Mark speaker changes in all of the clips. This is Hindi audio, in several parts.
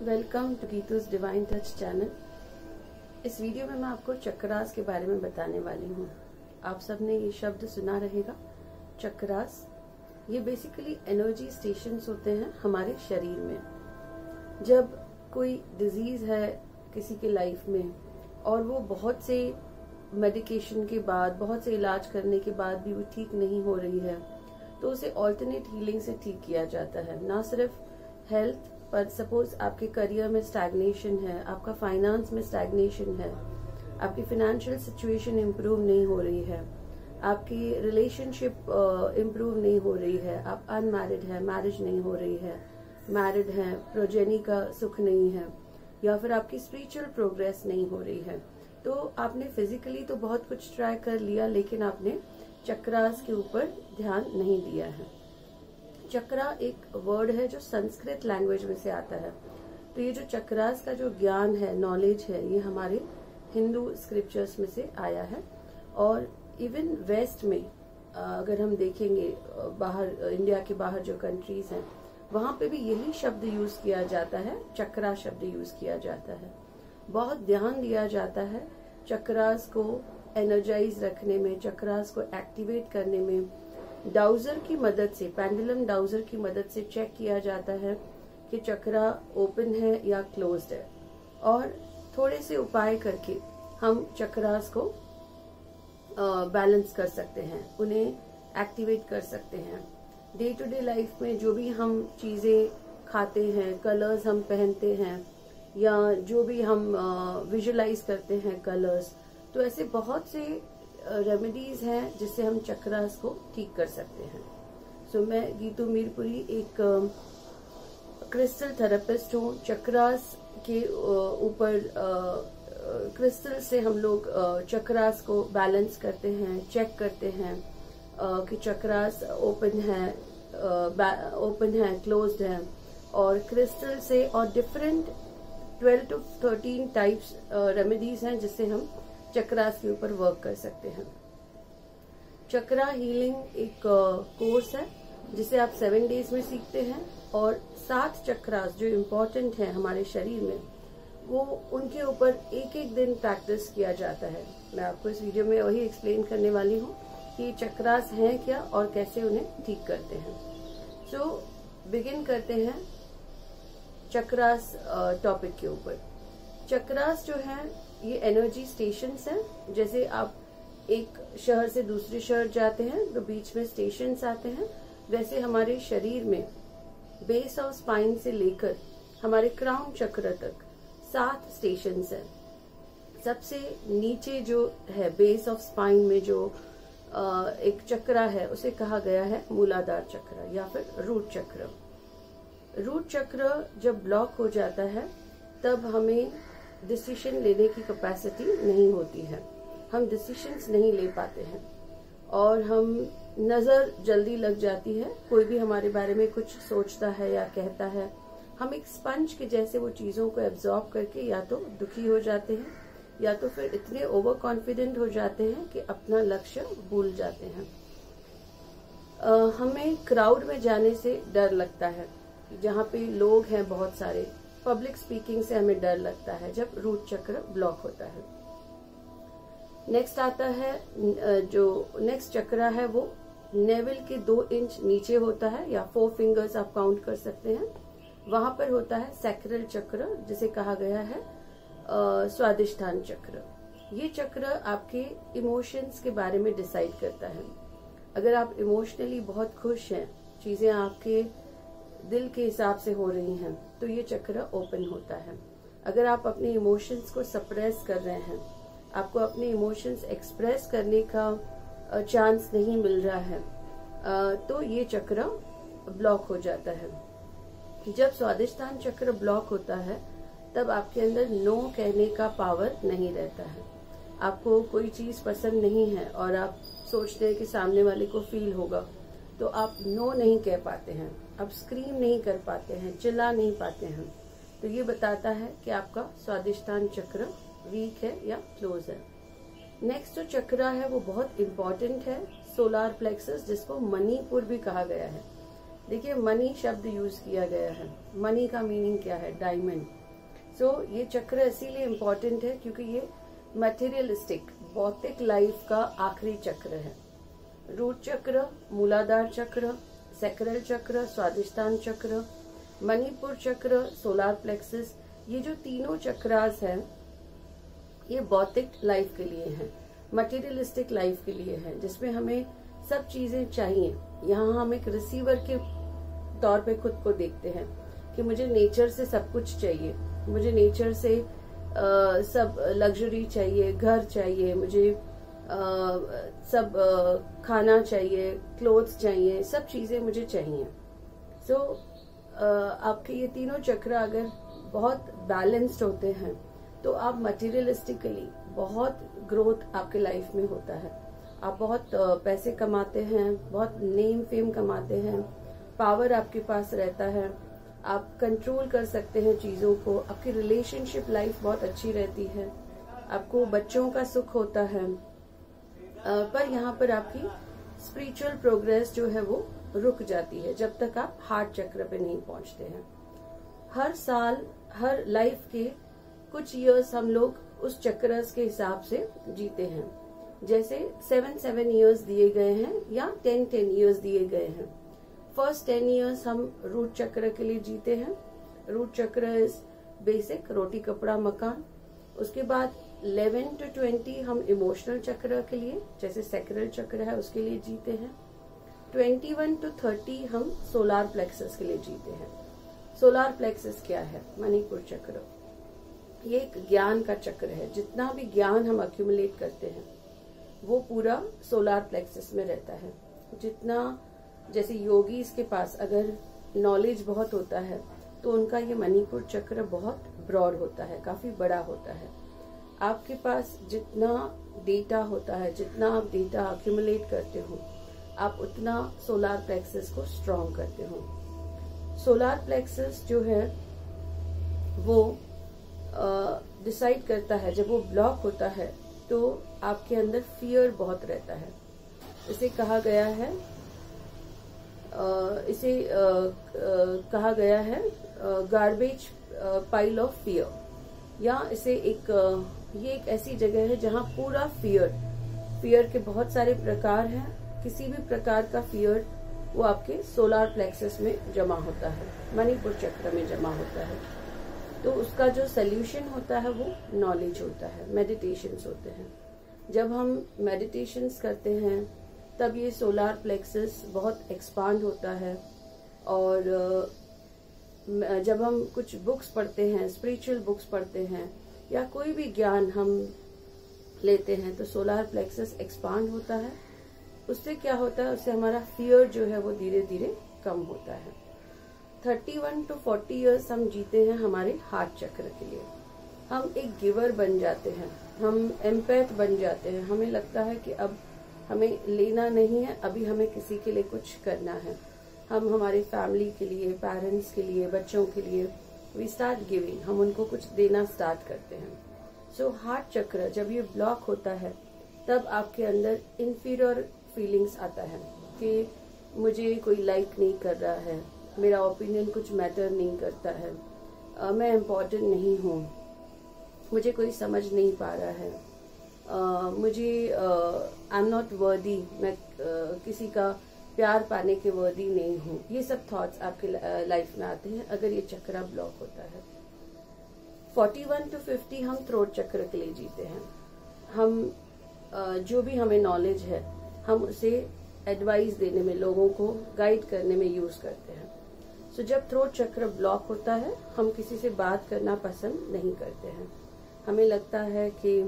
Speaker 1: Welcome to Geetu's divine touch channel. इस वीडियो में मैं आपको चक्रास के बारे में बताने वाली हूँ। आप सबने ये शब्द सुना रहेगा, चक्रास। ये बेसिकली एनर्जी स्टेशंस होते हैं हमारे शरीर में। जब कोई डिजीज है किसी के लाइफ में और वो बहुत से मेडिकेशन के बाद, बहुत से इलाज करने के बाद भी वो ठीक नहीं हो रही है, तो उसे ऑल्टरनेट हीलिंग से ठीक किया जाता है। ना सिर्फ हेल्थ पर, सपोज आपके करियर में स्टैग्नेशन है, आपका फाइनेंस में स्टैग्नेशन है, आपकी फाइनेंशियल सिचुएशन इम्प्रूव नहीं हो रही है, आपकी रिलेशनशिप इम्प्रूव नहीं हो रही है, आप अनमैरिड है, मैरिज नहीं हो रही है, मैरिड है, प्रोजेनी का सुख नहीं है, या फिर आपकी स्पिरिचुअल प्रोग्रेस नहीं हो रही है, तो आपने फिजिकली तो बहुत कुछ ट्राई कर लिया, लेकिन आपने चक्रास के ऊपर ध्यान नहीं दिया है। चक्रा एक वर्ड है जो संस्कृत लैंग्वेज में से आता है। तो ये जो चक्रास का जो ज्ञान है, नॉलेज है, ये हमारे हिंदू स्क्रिप्चर्स में से आया है। और इवन वेस्ट में अगर हम देखेंगे, बाहर, इंडिया के बाहर जो कंट्रीज हैं, वहां पे भी यही शब्द यूज किया जाता है, चक्रा शब्द यूज किया जाता है। बहुत ध्यान दिया जाता है चक्रास को एनर्जाइज रखने में, चक्रास को एक्टिवेट करने में। डाउजर की मदद से, पेंडुलम डाउजर की मदद से चेक किया जाता है कि चक्रा ओपन है या क्लोज्ड है, और थोड़े से उपाय करके हम चक्रास को बैलेंस कर सकते हैं, उन्हें एक्टिवेट कर सकते हैं। डे टू डे लाइफ में जो भी हम चीजें खाते हैं, कलर्स हम पहनते हैं, या जो भी हम विजुअलाइज करते हैं कलर्स, तो ऐसे बहुत से रेमेडीज हैं जिससे हम चक्रास को ठीक कर सकते हैं। सो मैं गीतू मीरपुरी एक क्रिस्टल थेरेपिस्ट हूँ। चक्रास के ऊपर क्रिस्टल से हम लोग चक्रास को बैलेंस करते हैं, चेक करते हैं कि चक्रास ओपन है, क्लोज्ड है, और क्रिस्टल से और डिफरेंट 12 to 13 टाइप्स रेमेडीज हैं जिससे हम चक्रास के ऊपर वर्क कर सकते हैं। चक्रा हीलिंग एक कोर्स है जिसे आप 7 डेज में सीखते हैं, और 7 चक्रास जो इम्पोर्टेंट है हमारे शरीर में, वो उनके ऊपर एक एक दिन प्रैक्टिस किया जाता है। मैं आपको इस वीडियो में वही एक्सप्लेन करने वाली हूँ कि चक्रास हैं क्या और कैसे उन्हें ठीक करते हैं। सो बिगिन करते हैं चक्रास टॉपिक के ऊपर। चक्रास जो है ये एनर्जी स्टेशंस हैं। जैसे आप एक शहर से दूसरे शहर जाते हैं तो बीच में स्टेशंस आते हैं, वैसे हमारे शरीर में बेस ऑफ स्पाइन से लेकर हमारे क्राउन चक्र तक 7 स्टेशंस हैं। सबसे नीचे जो है बेस ऑफ स्पाइन में जो एक चक्रा है, उसे कहा गया है मूलाधार चक्र या फिर रूट चक्र। रूट चक्र जब ब्लॉक हो जाता है तब हमें डिसीजन लेने की कैपेसिटी नहीं होती है, हम डिसीजंस नहीं ले पाते हैं, और हम नजर जल्दी लग जाती है। कोई भी हमारे बारे में कुछ सोचता है या कहता है, हम एक स्पंज के जैसे वो चीजों को एब्जॉर्ब करके या तो दुखी हो जाते हैं, या तो फिर इतने ओवर कॉन्फिडेंट हो जाते हैं कि अपना लक्ष्य भूल जाते हैं। हमें क्राउड में जाने से डर लगता है, जहाँ पे लोग हैं बहुत सारे। पब्लिक स्पीकिंग से हमें डर लगता है जब रूट चक्र ब्लॉक होता है। नेक्स्ट आता है, जो नेक्स्ट चक्र है वो नेवल के 2 इंच नीचे होता है, या 4 फिंगर्स आप काउंट कर सकते हैं। वहां पर होता है सैक्रल चक्र, जिसे कहा गया है स्वादिष्ठान चक्र। ये चक्र आपके इमोशंस के बारे में डिसाइड करता है। अगर आप इमोशनली बहुत खुश हैं, चीजें आपके दिल के हिसाब से हो रही हैं, तो ये चक्र ओपन होता है। अगर आप अपने इमोशंस को सप्रेस कर रहे हैं, आपको अपने इमोशंस एक्सप्रेस करने का चांस नहीं मिल रहा है, तो ये चक्र ब्लॉक हो जाता है। जब स्वादिष्ठान चक्र ब्लॉक होता है तब आपके अंदर नो कहने का पावर नहीं रहता है। आपको कोई चीज पसंद नहीं है और आप सोचते हैं कि सामने वाले को फील होगा, तो आप नो नहीं कह पाते हैं, आप स्क्रीम नहीं कर पाते हैं, चिल्ला नहीं पाते हैं। तो ये बताता है कि आपका स्वादिष्ठान चक्र वीक है या क्लोज है। नेक्स्ट जो चक्र है वो बहुत इम्पोर्टेंट है, सोलार प्लेक्सस, जिसको मणिपुर भी कहा गया है। देखिए मनी शब्द यूज किया गया है। मनी का मीनिंग क्या है? डायमंड। सो ये चक्र इसीलिए इम्पोर्टेंट है क्योंकि ये मटेरियलिस्टिक भौतिक लाइफ का आखिरी चक्र है। रूट चक्र, मूलाधार चक्र, सैक्रल चक्र, स्वादिष्टान चक्र, मणिपुर चक्र, सोलार प्लेक्सस, ये जो तीनों चक्रास हैं ये भौतिक लाइफ के लिए हैं, मटेरियलिस्टिक लाइफ के लिए है, जिसमें हमें सब चीजें चाहिए। यहाँ हम एक रिसीवर के तौर पे खुद को देखते हैं कि मुझे नेचर से सब कुछ चाहिए, मुझे नेचर से सब लग्जरी चाहिए, घर चाहिए, मुझे सब खाना चाहिए, क्लोथ्स चाहिए, सब चीजें मुझे चाहिए। सो आपके ये तीनों चक्र अगर बहुत बैलेंस्ड होते हैं तो आप मटेरियलिस्टिकली बहुत ग्रोथ आपके लाइफ में होता है। आप बहुत पैसे कमाते हैं, बहुत नेम फेम कमाते हैं, पावर आपके पास रहता है, आप कंट्रोल कर सकते हैं चीजों को, आपकी रिलेशनशिप लाइफ बहुत अच्छी रहती है, आपको बच्चों का सुख होता है। पर यहाँ पर आपकी स्पिरिचुअल प्रोग्रेस जो है वो रुक जाती है जब तक आप हार्ट चक्र पे नहीं पहुंचते हैं। हर साल, हर लाइफ के कुछ इयर्स हम लोग उस चक्रस के हिसाब से जीते हैं। जैसे 7 इयर्स दिए गए हैं या 10 इयर्स दिए गए हैं। फर्स्ट 10 इयर्स हम रूट चक्र के लिए जीते हैं। रूट चक्र इज बेसिक, रोटी कपड़ा मकान। उसके बाद 11 to 20 हम इमोशनल चक्र के लिए, जैसे सैक्रल चक्र है, उसके लिए जीते हैं। 21 to 30 हम सोलार प्लेक्सस के लिए जीते हैं। सोलार प्लेक्सस क्या है? मणिपुर चक्र। ये एक ज्ञान का चक्र है। जितना भी ज्ञान हम अक्यूमुलेट करते हैं वो पूरा सोलार प्लेक्सस में रहता है। जितना, जैसे योगीज के पास अगर नॉलेज बहुत होता है तो उनका ये मणिपुर चक्र बहुत ब्रॉड होता है, काफी बड़ा होता है। आपके पास जितना डेटा होता है, जितना आप डेटा अक्यूमुलेट करते हो, आप उतना सोलार प्लेक्सस को स्ट्रॉन्ग करते हो। सोलार प्लेक्सस जो है वो डिसाइड करता है, जब वो ब्लॉक होता है तो आपके अंदर फियर बहुत रहता है। इसे कहा गया है गार्बेज पाइल ऑफ फियर, या इसे ये एक ऐसी जगह है जहां पूरा फियर के बहुत सारे प्रकार हैं। किसी भी प्रकार का फियर वो आपके सोलार प्लेक्सस में जमा होता है, मणिपुर चक्र में जमा होता है। तो उसका जो सल्यूशन होता है वो नॉलेज होता है, मेडिटेशंस होते हैं। जब हम मेडिटेशंस करते हैं तब ये सोलार प्लेक्सस बहुत एक्सपांड होता है। और जब हम कुछ बुक्स पढ़ते हैं, स्पिरिचुअल बुक्स पढ़ते हैं या कोई भी ज्ञान हम लेते हैं तो सोलार प्लेक्सस एक्सपांड होता है। उससे क्या होता है? उससे हमारा फियर जो है वो धीरे धीरे कम होता है। 31 to 40 इयर्स हम जीते हैं हमारे हार्ट चक्र के लिए। हम एक गिवर बन जाते हैं, हम एम्पैथ बन जाते हैं। हमें लगता है कि अब हमें लेना नहीं है, अभी हमें किसी के लिए कुछ करना है। हम हमारे फैमिली के लिए, पेरेंट्स के लिए, बच्चों के लिए वी स्टार्ट गिविंग, हम उनको कुछ देना स्टार्ट करते हैं। सो हार्ट चक्र जब ये ब्लॉक होता है तब आपके अंदर इन्फीरियर फीलिंग्स आता है कि मुझे कोई लाइक नहीं कर रहा है, मेरा ओपिनियन कुछ मैटर नहीं करता है, मैं इम्पोर्टेंट नहीं हूँ, मुझे कोई समझ नहीं पा रहा है, मुझे आई एम नॉट वर्दी, मैं किसी का प्यार पाने के वर्दी नहीं हूँ। ये सब थॉट्स आपके लाइफ में आते हैं अगर ये चक्र ब्लॉक होता है। 41 to 50 हम थ्रोट चक्र के लिए जीते हैं। हम जो भी हमें नॉलेज है हम उसे एडवाइस देने में, लोगों को गाइड करने में यूज करते हैं। सो जब थ्रोट चक्र ब्लॉक होता है हम किसी से बात करना पसंद नहीं करते हैं। हमें लगता है कि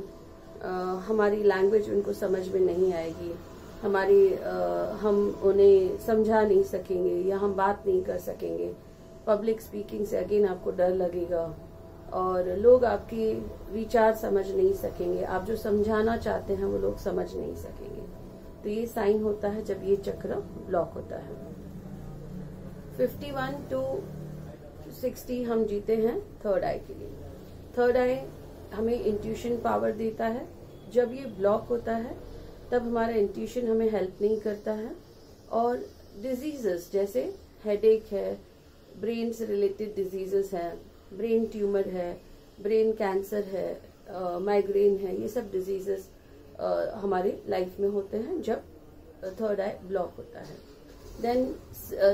Speaker 1: हमारी लैंग्वेज उनको समझ में नहीं आएगी, हम उन्हें समझा नहीं सकेंगे या हम बात नहीं कर सकेंगे। पब्लिक स्पीकिंग से अगेन आपको डर लगेगा और लोग आपकी विचार समझ नहीं सकेंगे, आप जो समझाना चाहते हैं वो लोग समझ नहीं सकेंगे। तो ये साइन होता है जब ये चक्र ब्लॉक होता है। 51 to 60 हम जीते हैं थर्ड आई के लिए। थर्ड आई हमें इंट्यूशन पावर देता है। जब ये ब्लॉक होता है तब हमारा इंट्यूशन हमें हेल्प नहीं करता है और डिजीजेस जैसे हेडेक है, ब्रेन से रिलेटेड डिजीजेस हैं, ब्रेन ट्यूमर है, ब्रेन कैंसर है, माइग्रेन है, ये सब डिजीजेस हमारे लाइफ में होते हैं जब थर्ड आई ब्लॉक होता है। देन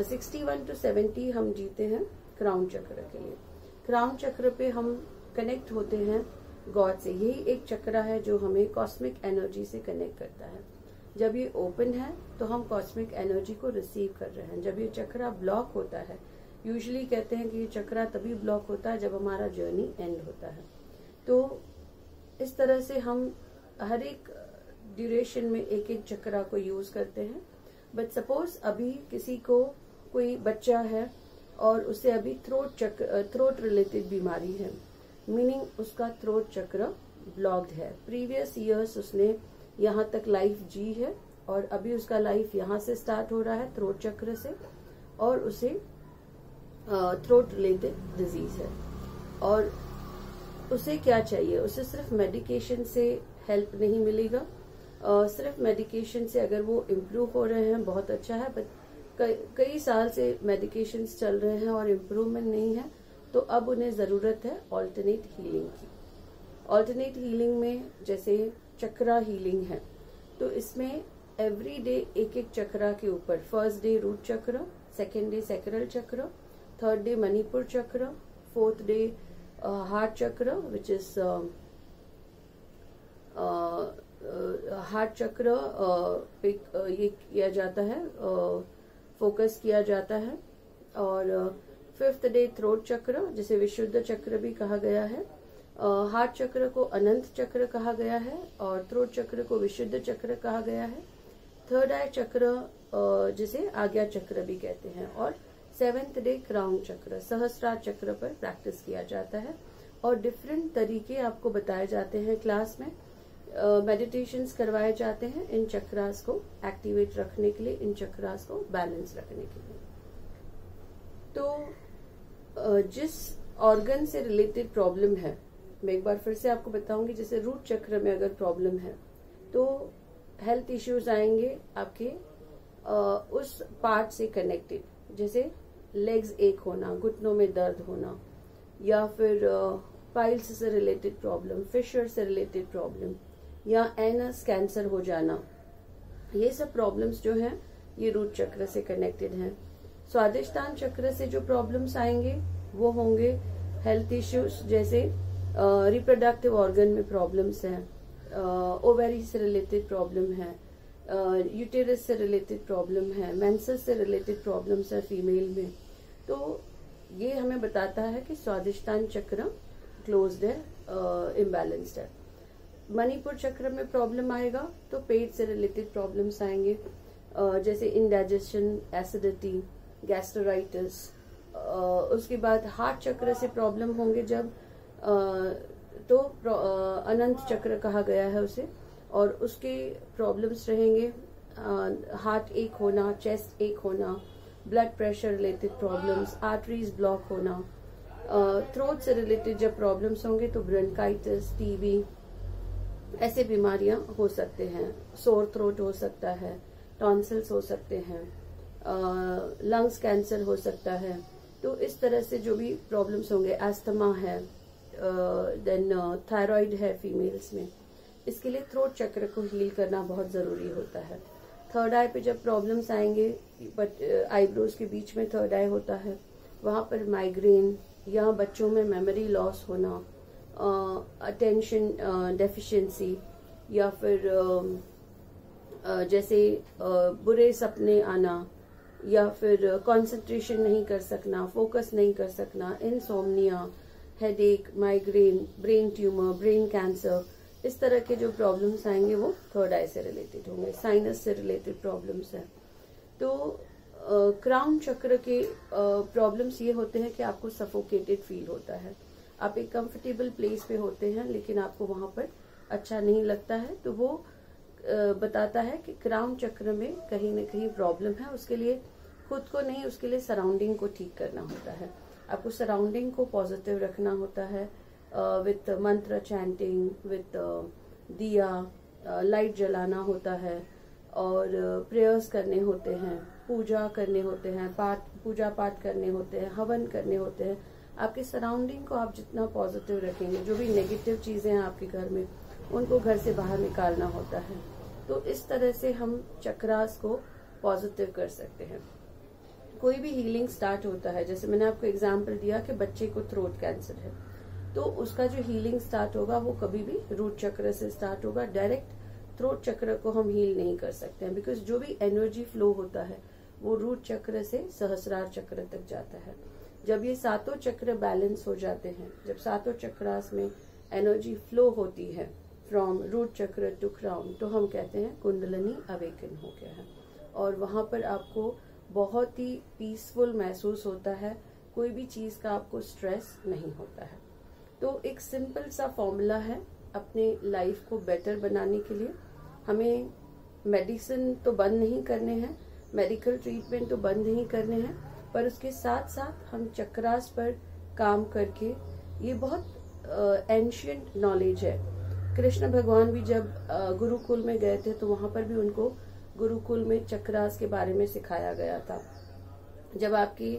Speaker 1: 61 to 70 हम जीते हैं क्राउन चक्र के लिए। क्राउन चक्र पे हम कनेक्ट होते हैं गॉड से। यही एक चक्र है जो हमें कॉस्मिक एनर्जी से कनेक्ट करता है। जब ये ओपन है तो हम कॉस्मिक एनर्जी को रिसीव कर रहे हैं। जब ये चक्र ब्लॉक होता है, यूजुअली कहते हैं कि ये चक्र तभी ब्लॉक होता है जब हमारा जर्नी एंड होता है। तो इस तरह से हम हर एक ड्यूरेशन में एक एक चक्र को यूज करते हैं। बट सपोज अभी किसी को कोई बच्चा है और उसे अभी थ्रोट रिलेटेड बीमारी है, मीनिंग उसका थ्रोट चक्र ब्लॉक्ड है। प्रीवियस ईयर्स उसने यहाँ तक लाइफ जी है और अभी उसका लाइफ यहाँ से स्टार्ट हो रहा है थ्रोट चक्र से, और उसे थ्रोट रिलेटेड डिजीज है। और उसे क्या चाहिए? उसे सिर्फ मेडिकेशन से हेल्प नहीं मिलेगा। सिर्फ मेडिकेशन से अगर वो इम्प्रूव हो रहे हैं बहुत अच्छा है, बट कई साल से मेडिकेशंस चल रहे हैं और इम्प्रूवमेंट नहीं है, तो अब उन्हें जरूरत है ऑल्टरनेट हीलिंग की। ऑल्टरनेट हीलिंग में जैसे चक्रा हीलिंग है, तो इसमें एवरी डे एक एक चक्रा के ऊपर, फर्स्ट डे रूट चक्र, सेकेंड डे सैक्रल चक्र, थर्ड डे मणिपुर चक्र, फोर्थ डे हार्ट चक्र विच इज हार्ट चक्र पे ये किया जाता है, फोकस किया जाता है। और फिफ्थ डे थ्रोट चक्र, जिसे विशुद्ध चक्र भी कहा गया है। हार्ट चक्र को अनंत चक्र कहा गया है और थ्रोट चक्र को विशुद्ध चक्र कहा गया है। थर्ड आई चक्र जिसे आज्ञा चक्र भी कहते हैं। और सेवेंथ डे क्राउन चक्र, सहस्रार चक्र पर प्रैक्टिस किया जाता है और डिफरेंट तरीके आपको बताए जाते हैं क्लास में। मेडिटेशंस करवाए जाते हैं इन चक्रास को एक्टिवेट रखने के लिए, इन चक्रास को बैलेंस रखने के लिए। तो जिस ऑर्गन से रिलेटेड प्रॉब्लम है, मैं एक बार फिर से आपको बताऊंगी। जैसे रूट चक्र में अगर प्रॉब्लम है तो हेल्थ इश्यूज आएंगे आपके उस पार्ट से कनेक्टेड, जैसे लेग्स एक होना, घुटनों में दर्द होना, या फिर पाइल्स से रिलेटेड प्रॉब्लम, फिशर से रिलेटेड प्रॉब्लम, या एनस कैंसर हो जाना। ये सब प्रॉब्लम्स जो हैं ये रूट चक्र से कनेक्टेड हैं। स्वादिष्टान चक्र से जो प्रॉब्लम्स आएंगे वो होंगे हेल्थ इश्यूज, जैसे रिप्रोडक्टिव ऑर्गन में प्रॉब्लम्स हैं, ओवेरी से रिलेटेड प्रॉब्लम है, यूटेरस से रिलेटेड प्रॉब्लम है, मेंसेस से रिलेटेड प्रॉब्लम्स है फीमेल में। तो ये हमें बताता है कि स्वादिष्टान चक्र क्लोज्ड है, इम्बैलेंस्ड है। मणिपुर चक्र में प्रॉब्लम आएगा तो पेट से रिलेटेड प्रॉब्लम्स आएंगे, जैसे इंडाइजेशन, एसिडिटी, गैस्ट्राइटिस। उसके बाद हार्ट चक्र से प्रॉब्लम होंगे जब तो अनंत चक्र कहा गया है उसे, और उसके प्रॉब्लम्स रहेंगे हार्ट एक होना, चेस्ट एक होना, blood pressure related problems, arteries block होना। थ्रोट से रिलेटेड जब प्रॉब्लम्स होंगे तो ब्रोंकाइटिस, टीबी, ऐसे बीमारियां हो सकते हैं। सोर थ्रोट हो सकता है, टॉन्सिल्स हो सकते हैं, लंग्स कैंसर हो सकता है। तो इस तरह से जो भी प्रॉब्लम्स होंगे, एस्थमा है, देन थायराइड है फीमेल्स में, इसके लिए थ्रोट चक्र को हील करना बहुत जरूरी होता है। थर्ड आई पे जब प्रॉब्लम्स आएंगे, बट आईब्रोज के बीच में थर्ड आई होता है, वहां पर माइग्रेन, या बच्चों में मेमोरी लॉस होना, अटेंशन डेफिशिएंसी, या फिर जैसे बुरे सपने आना, या फिर कंसंट्रेशन नहीं कर सकना, फोकस नहीं कर सकना, insomnia, headache, migraine, brain tumour, brain cancer, इस तरह के जो प्रॉब्लम्स आएंगे वो थर्ड आई से रिलेटेड होंगे। साइनस से रिलेटेड प्रॉब्लम्स है। तो क्राउन चक्र के प्रॉब्लम्स ये होते हैं कि आपको सफोकेटेड फील होता है, आप एक कंफर्टेबल प्लेस पे होते हैं लेकिन आपको वहां पर अच्छा नहीं लगता है, तो वो बताता है कि क्राउन चक्र में कहीं न कहीं प्रॉब्लम है। उसके लिए खुद को नहीं, उसके लिए सराउंडिंग को ठीक करना होता है। आपको सराउंडिंग को पॉजिटिव रखना होता है, विथ मंत्र चैंटिंग, विथ दिया, लाइट जलाना होता है, और प्रेयर्स करने होते हैं, पूजा करने होते हैं, पूजा पाठ करने होते हैं, हवन करने होते हैं, आपके सराउंडिंग को आप जितना पॉजिटिव रखेंगे, जो भी नेगेटिव चीजें हैं आपके घर में उनको घर से बाहर निकालना होता है। तो इस तरह से हम चक्रास को पॉजिटिव कर सकते हैं। कोई भी हीलिंग स्टार्ट होता है, जैसे मैंने आपको एग्जांपल दिया कि बच्चे को थ्रोट कैंसर है, तो उसका जो हीलिंग स्टार्ट होगा वो कभी भी रूट चक्र से स्टार्ट होगा। डायरेक्ट थ्रोट चक्र को हम हील नहीं कर सकते हैं, बिकॉज जो भी एनर्जी फ्लो होता है वो रूट चक्र से सहस्रार चक्र तक जाता है। जब ये सातों चक्र बैलेंस हो जाते हैं, जब सातों चक्रास में एनर्जी फ्लो होती है फ्रॉम रूट चक्र टू क्राउन, तो हम कहते हैं कुंडलिनी अवेकन हो गया है। और वहां पर आपको बहुत ही पीसफुल महसूस होता है, कोई भी चीज का आपको स्ट्रेस नहीं होता है। तो एक सिंपल सा फॉर्मूला है अपने लाइफ को बेटर बनाने के लिए। हमें मेडिसिन तो बंद नहीं करने हैं, मेडिकल ट्रीटमेंट तो बंद नहीं करने हैं, पर उसके साथ साथ हम चक्रास पर काम करके, ये बहुत एंशियंट नॉलेज है। कृष्ण भगवान भी जब गुरुकुल में गए थे तो वहां पर भी उनको गुरुकुल में चक्रास के बारे में सिखाया गया था। जब आपकी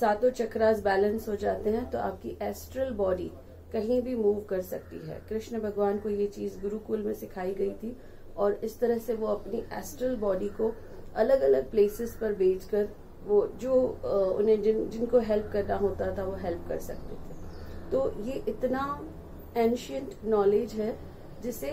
Speaker 1: सातों चक्रास बैलेंस हो जाते हैं तो आपकी एस्ट्रल बॉडी कहीं भी मूव कर सकती है। कृष्ण भगवान को ये चीज गुरुकुल में सिखाई गई थी और इस तरह से वो अपनी एस्ट्रल बॉडी को अलग अलग प्लेसेस पर भेजकर वो जो उन्हें जिनको हेल्प करना होता था वो हेल्प कर सकते थे। तो ये इतना एंशियंट नॉलेज है जिसे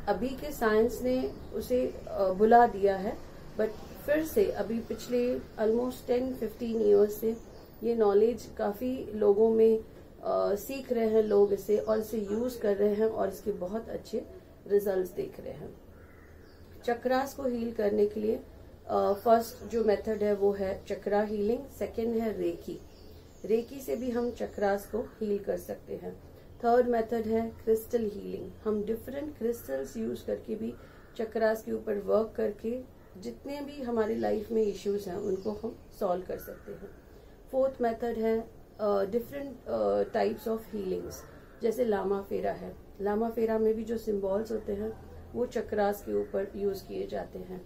Speaker 1: अभी के साइंस ने उसे बुला दिया है, बट फिर से अभी पिछले ऑलमोस्ट 10-15 ईयर्स से ये नॉलेज काफी लोगों में सीख रहे हैं लोग इसे, और इसे यूज कर रहे हैं और इसके बहुत अच्छे रिजल्ट्स देख रहे हैं। चक्रास को हील करने के लिए फर्स्ट जो मेथड है वो है चक्रा हीलिंग, सेकंड है रेकी। रेकी से भी हम चक्रास को हील कर सकते हैं। थर्ड मेथड है क्रिस्टल हीलिंग, हम डिफरेंट क्रिस्टल्स यूज करके भी चक्रास के ऊपर वर्क करके जितने भी हमारी लाइफ में इश्यूज हैं उनको हम सॉल्व कर सकते हैं। फोर्थ मेथड है डिफरेंट टाइप्स ऑफ हीलिंग्स, जैसे लामा फेरा है। लामा फेरा में भी जो सिंबल्स होते हैं वो चक्रास के ऊपर यूज किए जाते हैं।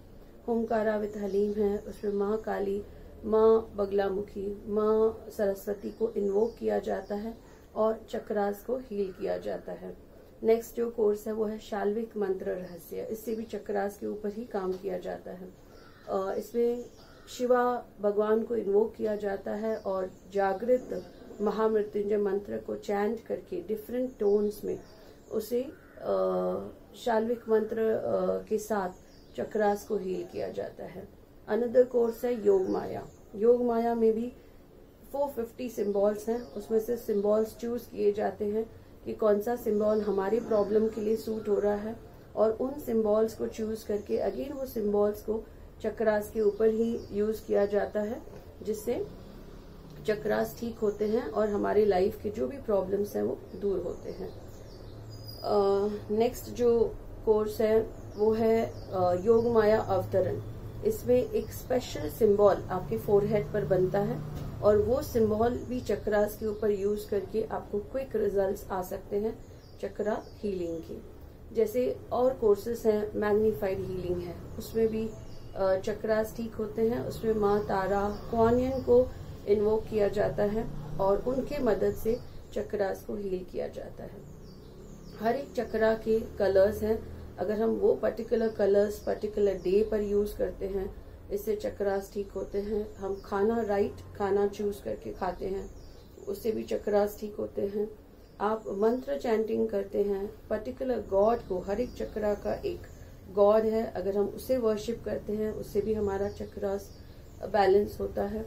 Speaker 1: होमकारा विद हलीम है, उसमें माँ काली, माँ बगलामुखी, माँ सरस्वती को इन्वोक किया जाता है और चक्रास को हील किया जाता है। नेक्स्ट जो कोर्स है वो है शाल्विक मंत्र रहस्य, इससे भी चक्रास के ऊपर ही काम किया जाता है। इसमें शिवा भगवान को इन्वोक किया जाता है और जागृत महामृत्युंजय मंत्र को चैंट करके डिफरेंट टोन्स में उसे शाल्विक मंत्र के साथ चक्रास को हील किया जाता है। अनदर कोर्स है योग माया। योग माया में भी 450 सिंबल्स हैं, उसमें से सिंबल्स चूज किए जाते हैं कि कौन सा सिंबल हमारी प्रॉब्लम के लिए सूट हो रहा है, और उन सिंबल्स को चूज करके अगेन वो सिंबल्स को चक्रास के ऊपर ही यूज किया जाता है, जिससे चक्रास ठीक होते हैं और हमारी लाइफ के जो भी प्रॉब्लम्स हैं वो दूर होते हैं। नेक्स्ट जो कोर्स है वो है योग माया अवतरण। इसमें एक स्पेशल सिंबल आपके फोरहेड पर बनता है और वो सिंबल भी चक्रास के ऊपर यूज करके आपको क्विक रिजल्ट्स आ सकते हैं चक्रा हीलिंग की। जैसे और कोर्सेस हैं, मैग्नीफाइड हीलिंग है, उसमें भी चक्रास ठीक होते हैं। उसमें माँ तारा, कुआन यिन को इन्वोक किया जाता है और उनके मदद से चक्रास को हील किया जाता है। हर एक चक्रा के कलर्स हैं, अगर हम वो पर्टिकुलर कलर्स पर्टिकुलर डे पर यूज करते हैं इससे चक्रास ठीक होते हैं। हम खाना राइट खाना चूज करके खाते हैं उससे भी चक्रास ठीक होते हैं। आप मंत्र चैंटिंग करते हैं, पर्टिकुलर गॉड को, हर एक चक्रा का एक गॉड है, अगर हम उसे वर्शिप करते हैं उससे भी हमारा चक्रास बैलेंस होता है।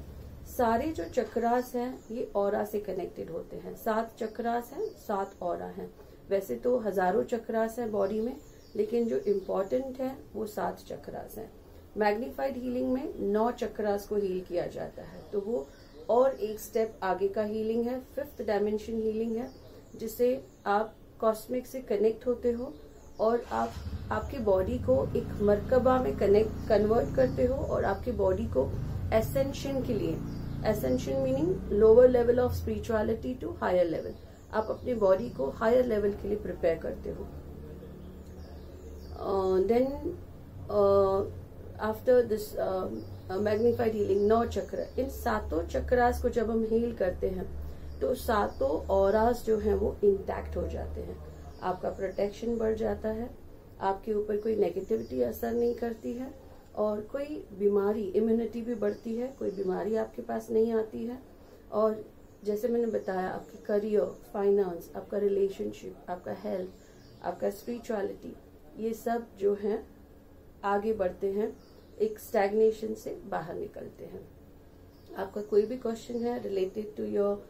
Speaker 1: सारे जो चक्रास हैं ये ऑरा से कनेक्टेड होते हैं। 7 चक्रास हैं, 7 ऑरा हैं। वैसे तो हजारों चक्रास हैं बॉडी में, लेकिन जो इम्पोर्टेंट है वो 7 चक्रास हैं। मैग्नीफाइड हीलिंग में 9 चक्रास को हील किया जाता है, तो वो और एक स्टेप आगे का हीलिंग है, 5th डायमेंशन हीलिंग है, जिससे आप कॉस्मिक से कनेक्ट होते हो और आप आपके बॉडी को एक मर्कबा में कन्वर्ट करते हो और आपके बॉडी को एसेंशन के लिए, ascension meaning lower level of spirituality to higher level, आप अपने बॉडी को हायर लेवल के लिए प्रिपेयर करते हो। Then after this magnified healing 9 chakra, इन 7 चक्रास को जब हम हील करते हैं तो 7 ऑरास जो हैं वो इंटैक्ट हो जाते हैं। आपका प्रोटेक्शन बढ़ जाता है, आपके ऊपर कोई नेगेटिविटी असर नहीं करती है, और कोई बीमारी, इम्यूनिटी भी बढ़ती है, कोई बीमारी आपके पास नहीं आती है। और जैसे मैंने बताया, आपकी करियर, फाइनेंस, आपका रिलेशनशिप, आपका हेल्थ, आपका स्पिरिचुअलिटी, ये सब जो है आगे बढ़ते हैं, एक स्टैग्नेशन से बाहर निकलते हैं। आपका कोई भी क्वेश्चन है रिलेटेड टू योर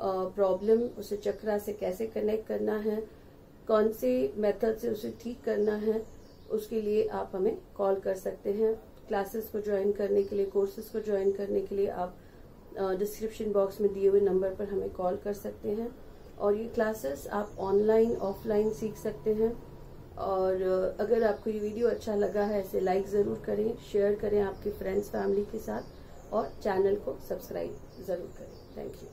Speaker 1: प्रॉब्लम, उसे चक्रा से कैसे कनेक्ट करना है, कौन से मेथड से उसे ठीक करना है, उसके लिए आप हमें कॉल कर सकते हैं। क्लासेस को ज्वाइन करने के लिए, कोर्सेज को ज्वाइन करने के लिए आप डिस्क्रिप्शन बॉक्स में दिए हुए नंबर पर हमें कॉल कर सकते हैं। और ये क्लासेस आप ऑनलाइन ऑफलाइन सीख सकते हैं। और अगर आपको ये वीडियो अच्छा लगा है, इसे लाइक ज़रूर करें, शेयर करें आपके फ्रेंड्स फैमिली के साथ, और चैनल को सब्सक्राइब ज़रूर करें। Thank you.